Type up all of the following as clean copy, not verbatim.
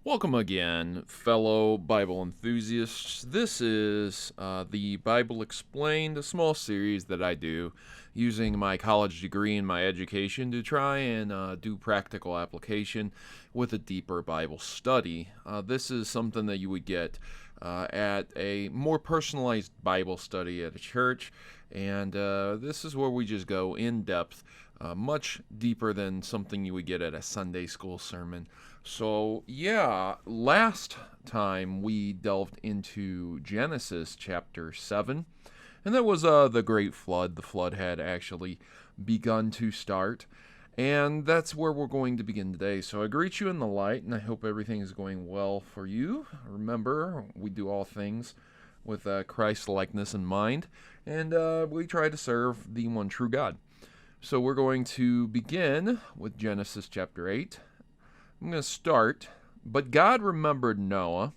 Welcome again, fellow Bible enthusiasts. This is the Bible Explained, a small series that I do using my college degree and my education to try and do practical application with a deeper Bible study. This is something that you would get at a more personalized Bible study at a church, and this is where we just go in depth, much deeper than something you would get at a Sunday school sermon. So, last time we delved into Genesis chapter 7, and that was the Great Flood. The flood had actually begun to start, and that's where we're going to begin today. So I greet you in the light, and I hope everything is going well for you. Remember, we do all things with Christ-likeness in mind, and we try to serve the one true God. So we're going to begin with Genesis chapter 8. I'm going to start. But God remembered Noah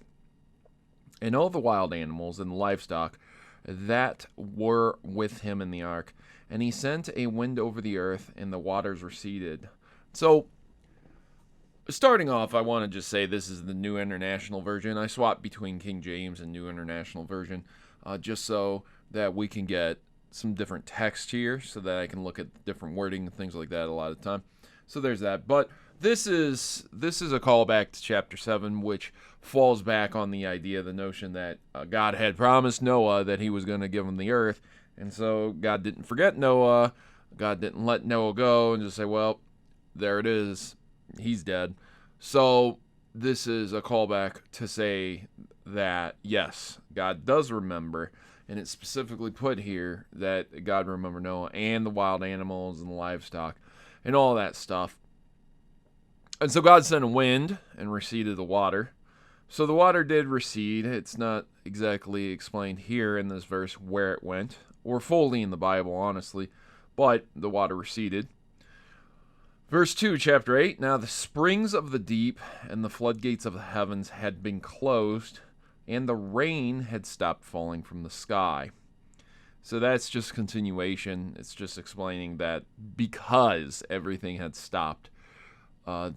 and all the wild animals and livestock that were with him in the ark, and he sent a wind over the earth, and the waters receded. So, starting off, I want to just say this is the New International Version. I swapped between King James and New International Version just so that we can get some different text here, so that I can look at different wording and things like that a lot of the time. So there's that. But this is a callback to chapter 7, which falls back on the idea, the notion that God had promised Noah that he was going to give him the earth, and so God didn't forget Noah. God didn't let Noah go and just say, well, there it is, he's dead. So this is a callback to say that, yes, God does remember, and it's specifically put here that God remembered Noah and the wild animals and the livestock and all that stuff. And so God sent a wind and receded the water. So the water did recede. It's not exactly explained here in this verse where it went, or fully in the Bible, honestly, but the water receded. Verse 2, chapter 8, now the springs of the deep and the floodgates of the heavens had been closed, and the rain had stopped falling from the sky. So that's just continuation. It's just explaining that because everything had stopped,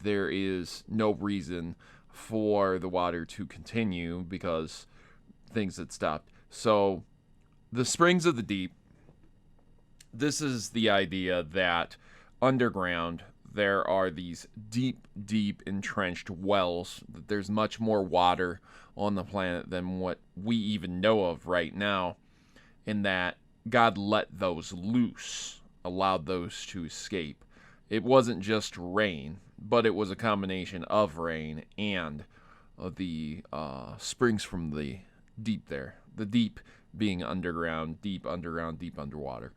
there is no reason for the water to continue because things had stopped. So the springs of the deep, this is the idea that underground there are these deep, deep entrenched wells, that there's much more water on the planet than what we even know of right now, in that God let those loose, allowed those to escape. It wasn't just rain, but it was a combination of rain and the springs from the deep there. The deep being underground, deep underwater.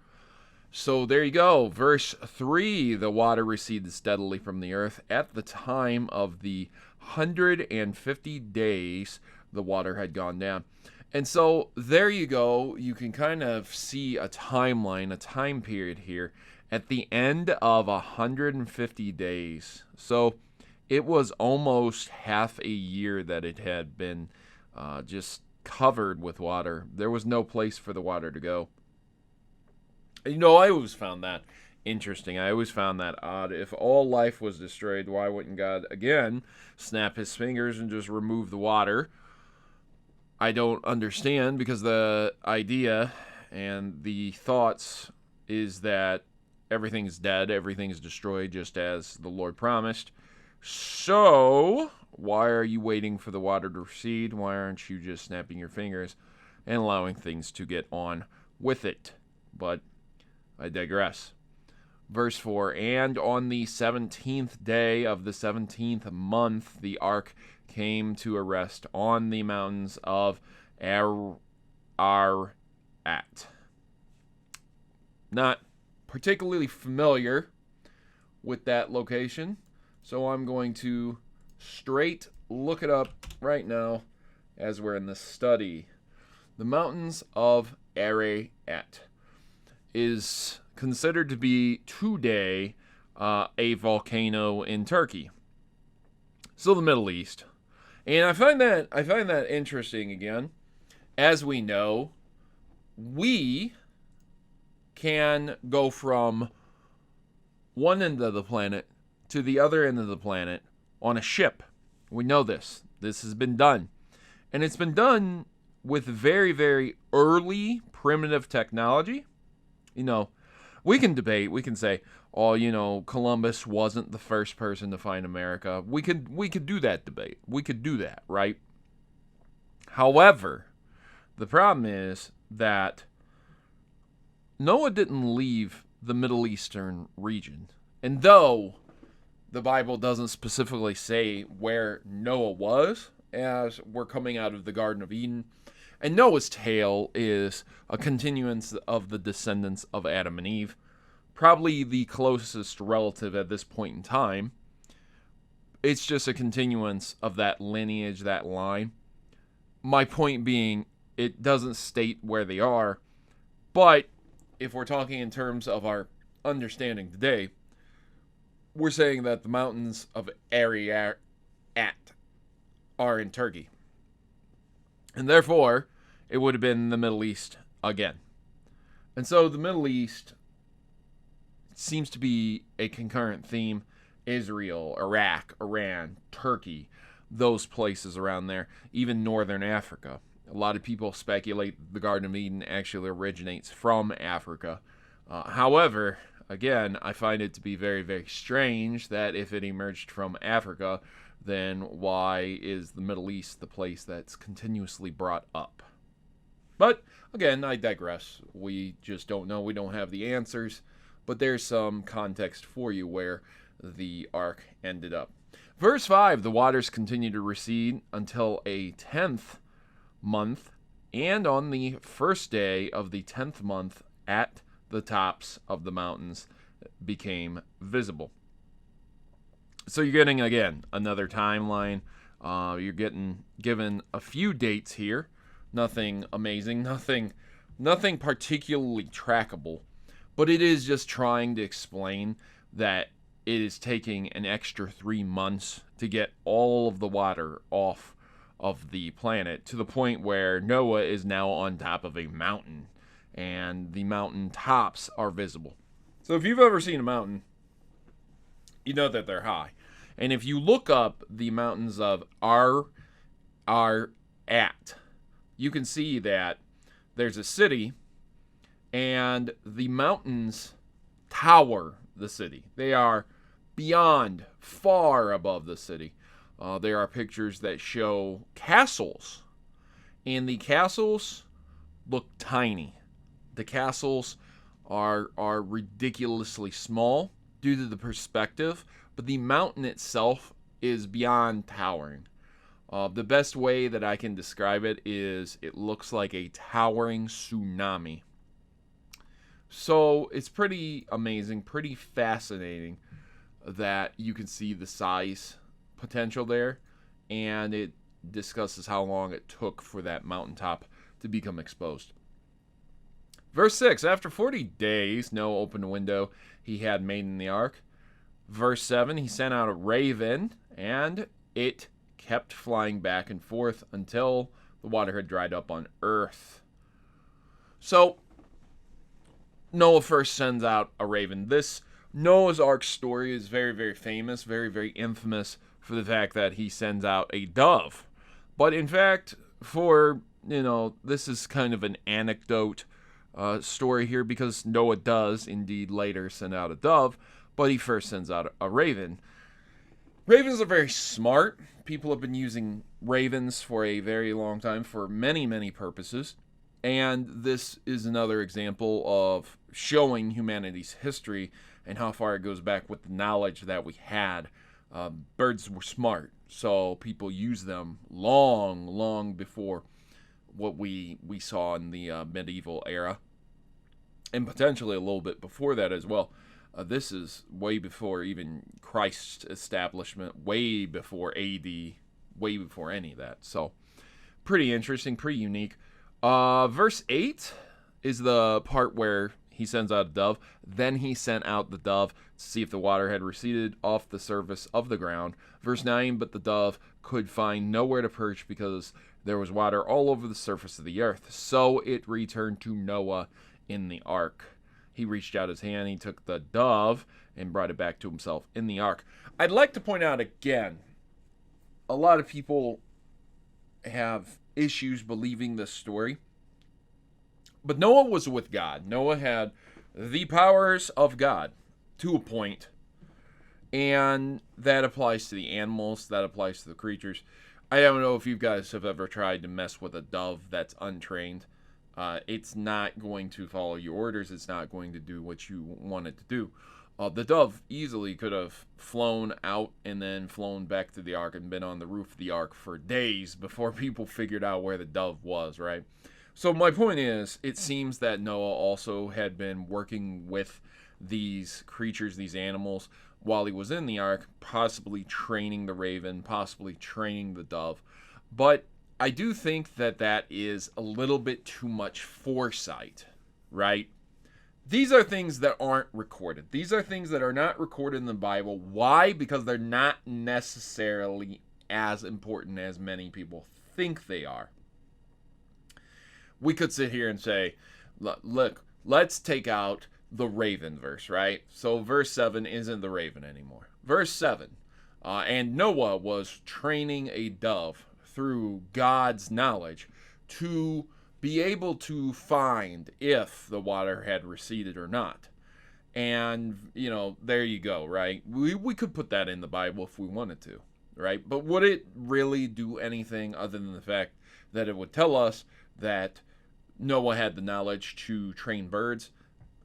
So there you go. Verse 3, the water receded steadily from the earth. At the time of the 150 days, the water had gone down. And so there you go. You can kind of see a timeline, a time period here at the end of 150 days. So it was almost half a year that it had been just covered with water. There was no place for the water to go. You know, I always found that interesting. I always found that odd. If all life was destroyed, why wouldn't God, again, snap his fingers and just remove the water? I don't understand, because the idea and the thoughts is that everything's dead, everything's destroyed, just as the Lord promised. So, why are you waiting for the water to recede? Why aren't you just snapping your fingers and allowing things to get on with it? But I digress. Verse 4, and on the 17th day of the 17th month, the ark came to a rest on the mountains of Ararat. Not particularly familiar with that location, so I'm going to straight look it up right now as we're in this study. The mountains of Ararat is considered to be today a volcano in Turkey, so the Middle East. And I find that interesting. Again, as we know, we can go from one end of the planet to the other end of the planet on a ship. We know this. This has been done. And it's been done with very, very early primitive technology. You know, we can debate. We can say, oh, Columbus wasn't the first person to find America. We could do that debate. We could do that, right? However, the problem is that Noah didn't leave the Middle Eastern region. And though the Bible doesn't specifically say where Noah was as we're coming out of the Garden of Eden, and Noah's tale is a continuance of the descendants of Adam and Eve, probably the closest relative at this point in time. It's just a continuance of that lineage, that line. My point being, it doesn't state where they are, but if we're talking in terms of our understanding today, we're saying that the mountains of Ararat are in Turkey. And therefore, it would have been the Middle East again. And so the Middle East seems to be a concurrent theme. Israel, Iraq, Iran, Turkey, those places around there, even northern Africa. A lot of people speculate the Garden of Eden actually originates from Africa. However, again, I find it to be very, very strange that if it emerged from Africa, then why is the Middle East the place that's continuously brought up? But, again, I digress. We just don't know. We don't have the answers. But there's some context for you where the ark ended up. Verse 5, the waters continue to recede until a 10th month, and on the first day of the 10th month at the tops of the mountains became visible. So you're getting, again, another timeline. You're getting given a few dates here. Nothing amazing, nothing particularly trackable. But it is just trying to explain that it is taking an extra 3 months to get all of the water off of the planet, to the point where Noah is now on top of a mountain, and the mountain tops are visible. So if you've ever seen a mountain, you know that they're high. And if you look up the mountains of Ararat, you can see that there's a city, and the mountains tower the city. They are beyond, far above the city. There are pictures that show castles, and the castles look tiny. The castles are ridiculously small due to the perspective, but the mountain itself is beyond towering. The best way that I can describe it is it looks like a towering tsunami. So it's pretty amazing, pretty fascinating that you can see the size potential there, and it discusses how long it took for that mountaintop to become exposed. Verse 6, after 40 days, Noah opened a window he had made in the ark. Verse 7, he sent out a raven, and it kept flying back and forth until the water had dried up on earth. So, Noah first sends out a raven. This Noah's Ark story is very, very famous, very, very infamous for the fact that he sends out a dove. But in fact, this is kind of an anecdote story here, because Noah does indeed later send out a dove, but he first sends out a raven. Ravens are very smart. People have been using ravens for a very long time for many, many purposes. And this is another example of showing humanity's history and how far it goes back with the knowledge that we had. Birds were smart, so people used them long, long before what we saw in the medieval era, and potentially a little bit before that as well. This is way before even Christ's establishment, way before AD, way before any of that. So, pretty interesting, pretty unique. Verse 8 is the part where he sends out a dove. Then he sent out the dove to see if the water had receded off the surface of the ground. Verse 9, but the dove could find nowhere to perch because there was water all over the surface of the earth. So it returned to Noah in the ark. He reached out his hand, he took the dove, and brought it back to himself in the ark. I'd like to point out again, a lot of people have issues believing this story. But Noah was with God. Noah had the powers of God to a point, and that applies to the animals, that applies to the creatures. I don't know if you guys have ever tried to mess with a dove that's untrained. It's not going to follow your orders. It's not going to do what you want it to do. The dove easily could have flown out and then flown back to the ark and been on the roof of the ark for days before people figured out where the dove was, right? So my point is, it seems that Noah also had been working with these creatures, these animals, while he was in the ark, possibly training the raven, possibly training the dove. But I do think that that is a little bit too much foresight, right? These are things that aren't recorded. These are things that are not recorded in the Bible. Why? Because they're not necessarily as important as many people think they are. We could sit here and say, look, let's take out the raven verse, right? So verse 7 isn't the raven anymore. Verse 7, and Noah was training a dove through God's knowledge to be able to find if the water had receded or not. And, there you go, right? We could put that in the Bible if we wanted to, right? But would it really do anything other than the fact that it would tell us that Noah had the knowledge to train birds?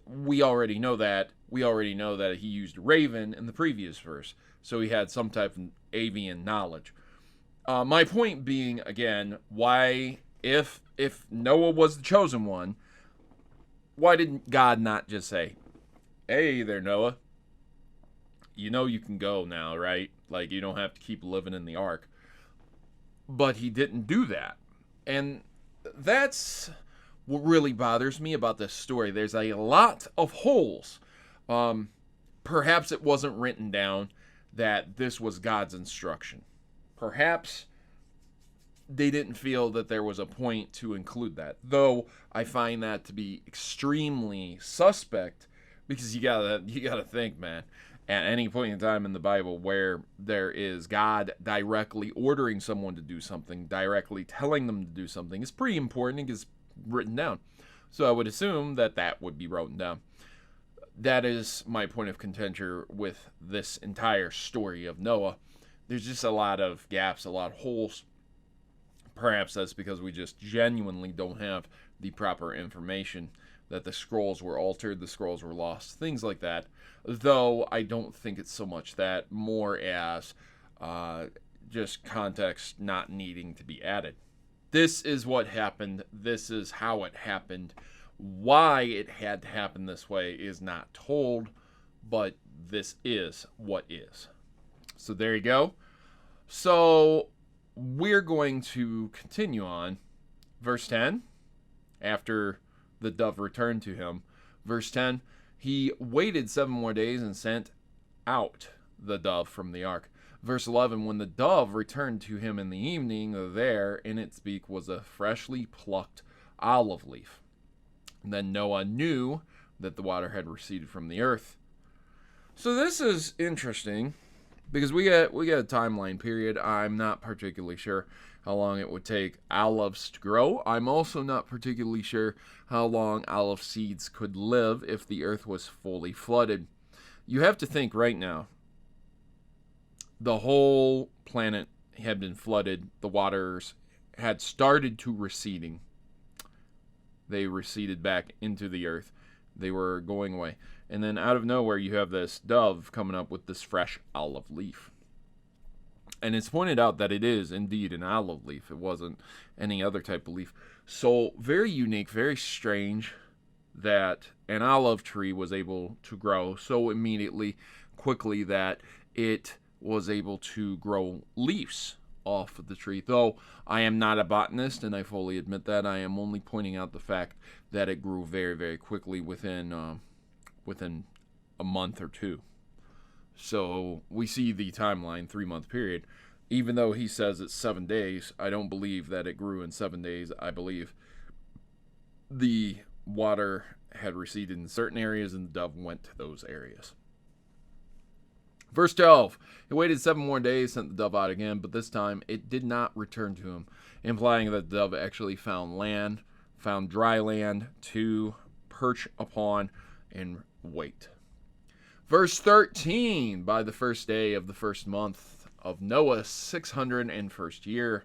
We already know that. We already know that he used a raven in the previous verse, so he had some type of avian knowledge. My point being, again, why, if Noah was the chosen one, why did God not just say, hey there, Noah, you can go now, right? Like, you don't have to keep living in the ark. But he didn't do that. And that's what really bothers me about this story. There's a lot of holes. Perhaps it wasn't written down that this was God's instruction. Perhaps they didn't feel that there was a point to include that. Though I find that to be extremely suspect, because you gotta think, man. At any point in time in the Bible where there is God directly ordering someone to do something, directly telling them to do something, is pretty important. It gets written down. So I would assume that that would be written down. That is my point of contention with this entire story of Noah. There's just a lot of gaps, a lot of holes. Perhaps that's because we just genuinely don't have the proper information, that the scrolls were altered, the scrolls were lost, things like that. Though I don't think it's so much that, more as just context not needing to be added. This is what happened. This is how it happened. Why it had to happen this way is not told, but this is what is. So there you go. So we're going to continue on. Verse 10, after the dove returned to him. Verse 10, he waited 7 more days and sent out the dove from the ark. Verse 11, when the dove returned to him in the evening, there in its beak was a freshly plucked olive leaf. And then Noah knew that the water had receded from the earth. So this is interesting, because we get a timeline period. I'm not particularly sure how long it would take olives to grow. I'm also not particularly sure how long olive seeds could live if the earth was fully flooded. You have to think right now, the whole planet had been flooded. The waters had started to receding. They receded back into the earth. They were going away. And then out of nowhere, you have this dove coming up with this fresh olive leaf. And it's pointed out that it is indeed an olive leaf. It wasn't any other type of leaf. So very unique, very strange that an olive tree was able to grow so immediately, quickly, that it was able to grow leaves off of the tree. Though I am not a botanist, and I fully admit that, I am only pointing out the fact that it grew very, very quickly within a month or two. So we see the timeline, 3-month period. Even though he says it's 7 days, I don't believe that it grew in 7 days. I believe the water had receded in certain areas and the dove went to those areas. Verse 12, he waited 7 more days, sent the dove out again, but this time it did not return to him, implying that the dove actually found dry land to perch upon and wait. Verse 13, by the first day of the first month of Noah's 601st year,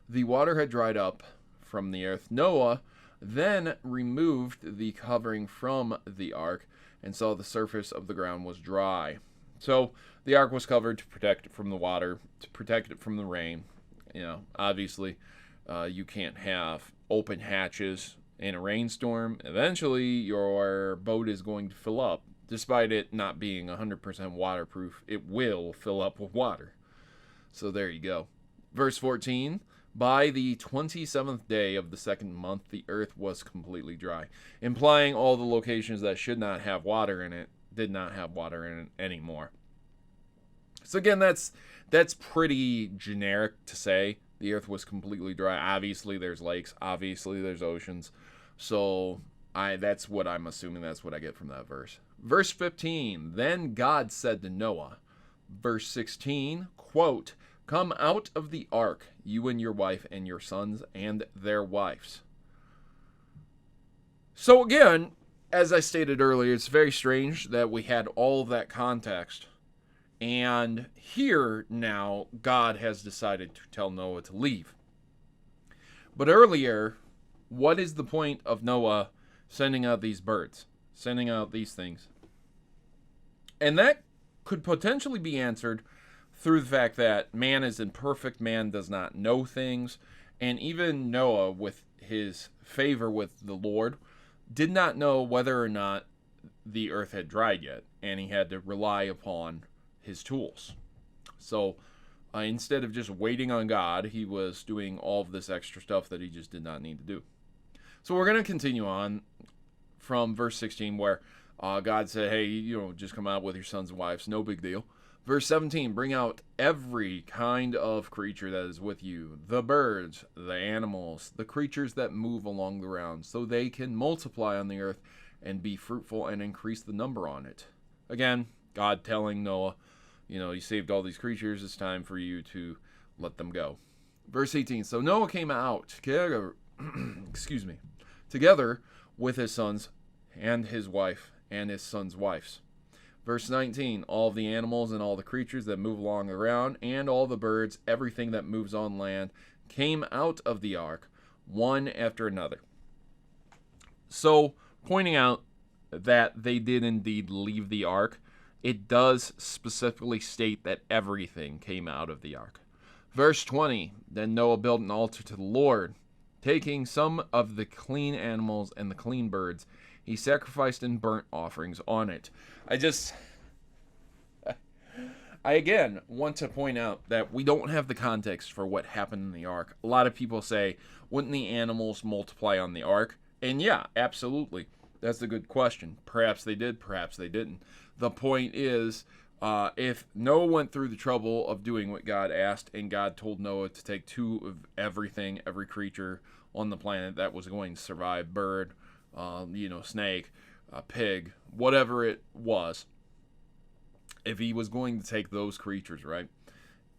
the water had dried up from the earth. Noah then removed the covering from the ark and saw the surface of the ground was dry. So the ark was covered to protect it from the water, to protect it from the rain. Obviously, you can't have open hatches in a rainstorm. Eventually, your boat is going to fill up. Despite it not being 100% waterproof, it will fill up with water. So there you go. Verse 14, by the 27th day of the second month, the earth was completely dry, implying all the locations that should not have water in it did not have water in it anymore. So again, that's pretty generic to say. The earth was completely dry. Obviously, there's lakes. Obviously, there's oceans. So that's what I'm assuming. That's what I get from that verse. Verse 15, then God said to Noah. Verse 16, quote, come out of the ark, you and your wife and your sons and their wives. So again, as I stated earlier, it's very strange that we had all of that context. And here now, God has decided to tell Noah to leave. But earlier, what is the point of Noah sending out these birds, sending out these things? And that could potentially be answered through the fact that man is imperfect, man does not know things, and even Noah, with his favor with the Lord, did not know whether or not the earth had dried yet, and he had to rely upon his tools. So instead of just waiting on God, he was doing all of this extra stuff that he just did not need to do. So we're going to continue on from verse 16 where God said, hey, just come out with your sons and wives, no big deal. Verse 17, bring out every kind of creature that is with you, the birds, the animals, the creatures that move along the ground, so they can multiply on the earth and be fruitful and increase the number on it. Again, God telling Noah, you saved all these creatures, it's time for you to let them go. Verse 18, so Noah came out together, together with his sons and his wife and his sons' wives. Verse 19, all the animals and all the creatures that move along the ground and all the birds, everything that moves on land, came out of the ark, one after another. So, pointing out that they did indeed leave the ark, it does specifically state that everything came out of the ark. Verse 20, then Noah built an altar to the Lord, taking some of the clean animals and the clean birds. He sacrificed and burnt offerings on it. I again want to point out that we don't have the context for what happened in the ark. A lot of people say, wouldn't the animals multiply on the ark? And yeah, absolutely. That's a good question. Perhaps they did, perhaps they didn't. The point is, if Noah went through the trouble of doing what God asked, and God told Noah to take 2 of everything, every creature on the planet that was going to survive, bird, snake, pig, whatever it was, if he was going to take those creatures, right,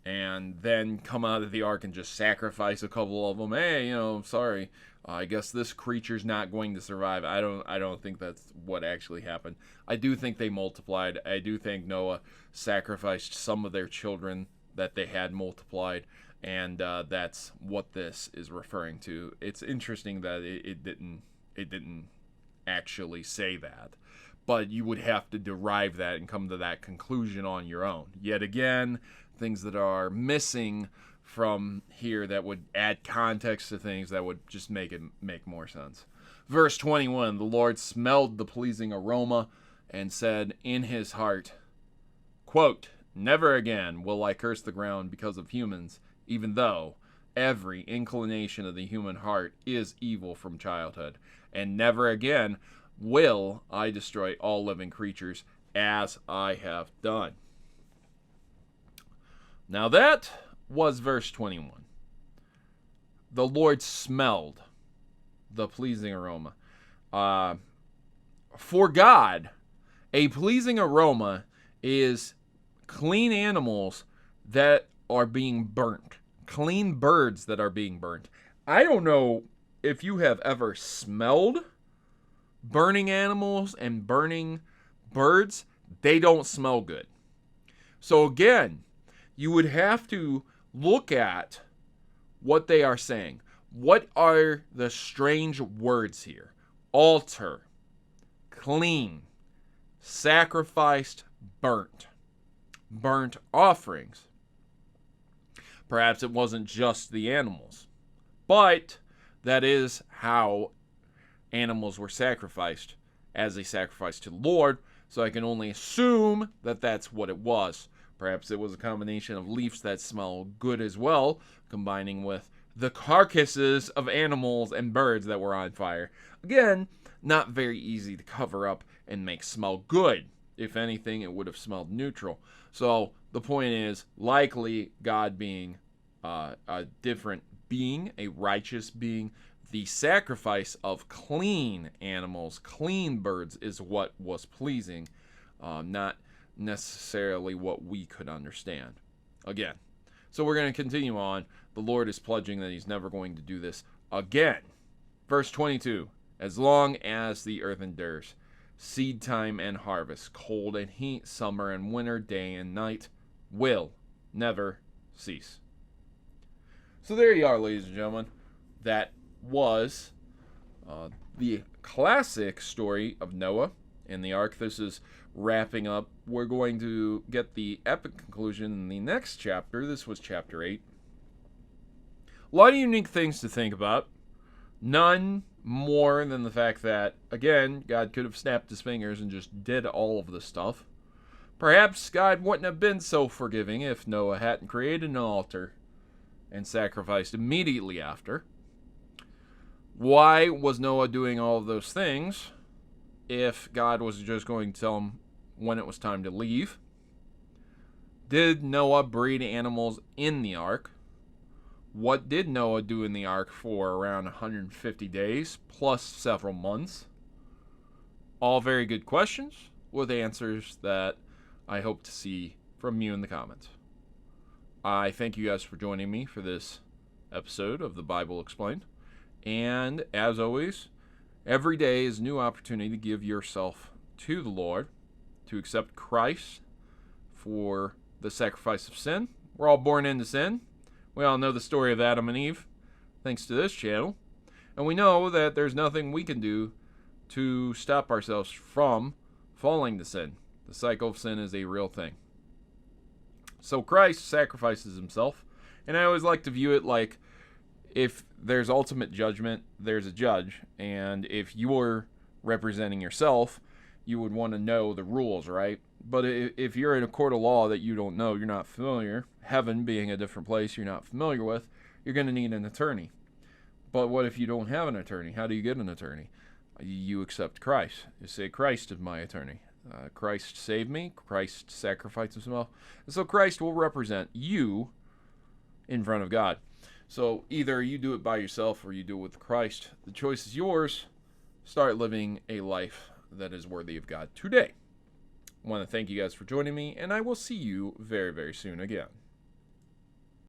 and then come out of the ark and just sacrifice a couple of them, hey, sorry, I guess this creature's not going to survive. I don't think that's what actually happened. I do think they multiplied. I do think Noah sacrificed some of their children that they had multiplied, and that's what this is referring to. It's interesting that it didn't actually say that, but you would have to derive that and come to that conclusion on your own. Yet again, things that are missing from here that would add context to things that would just make more sense. Verse 21, the Lord smelled the pleasing aroma and said in his heart, quote, never again will I curse the ground because of humans, even though every inclination of the human heart is evil from childhood, and never again will I destroy all living creatures as I have done. Now that was verse 21. The Lord smelled the pleasing aroma. For God, a pleasing aroma is clean animals that are being burnt, clean birds that are being burnt. I don't know if you have ever smelled burning animals and burning birds. They don't smell good. So again, you would have to look at what they are saying. What are the strange words here? Altar, clean, sacrificed, burnt offerings. Perhaps it wasn't just the animals, but that is how animals were sacrificed as a sacrifice to the Lord, so I can only assume that that's what it was. Perhaps it was a combination of leaves that smell good as well, combining with the carcasses of animals and birds that were on fire. Again, not very easy to cover up and make smell good. If anything, it would have smelled neutral. So the point is, likely God being a different being, a righteous being, the sacrifice of clean animals, clean birds, is what was pleasing, not necessarily what we could understand. Again, so we're going to continue on. The Lord is pledging that he's never going to do this again. Verse 22, as long as the earth endures, seed time and harvest, cold and heat, summer and winter, day and night, will never cease. So there you are, ladies and gentlemen. That was the classic story of Noah and the ark. This is wrapping up. We're going to get the epic conclusion in the next chapter. This was chapter 8. A lot of unique things to think about. None more than the fact that, again, God could have snapped his fingers and just did all of this stuff. Perhaps God wouldn't have been so forgiving if Noah hadn't created an altar and sacrificed immediately after. Why was Noah doing all of those things if God was just going to tell him when it was time to leave? Did Noah breed animals in the ark? What did Noah do in the ark for around 150 days, plus several months? All very good questions with answers that I hope to see from you in the comments. I thank you guys for joining me for this episode of the Bible Explained. And as always, every day is a new opportunity to give yourself to the Lord, to accept Christ for the sacrifice of sin. We're all born into sin. We all know the story of Adam and Eve, thanks to this channel. And we know that there's nothing we can do to stop ourselves from falling to sin. The cycle of sin is a real thing. So Christ sacrifices himself. And I always like to view it like, if there's ultimate judgment, there's a judge. And if you're representing yourself, you would want to know the rules, right? But if you're in a court of law that you don't know, you're not familiar, heaven being a different place you're not familiar with, you're going to need an attorney. But what if you don't have an attorney? How do you get an attorney? You accept Christ. You say, Christ is my attorney. Christ saved me. Christ sacrificed himself. And so Christ will represent you in front of God. So either you do it by yourself or you do it with Christ. The choice is yours. Start living a life that is worthy of God today. I want to thank you guys for joining me, and I will see you very, very soon again.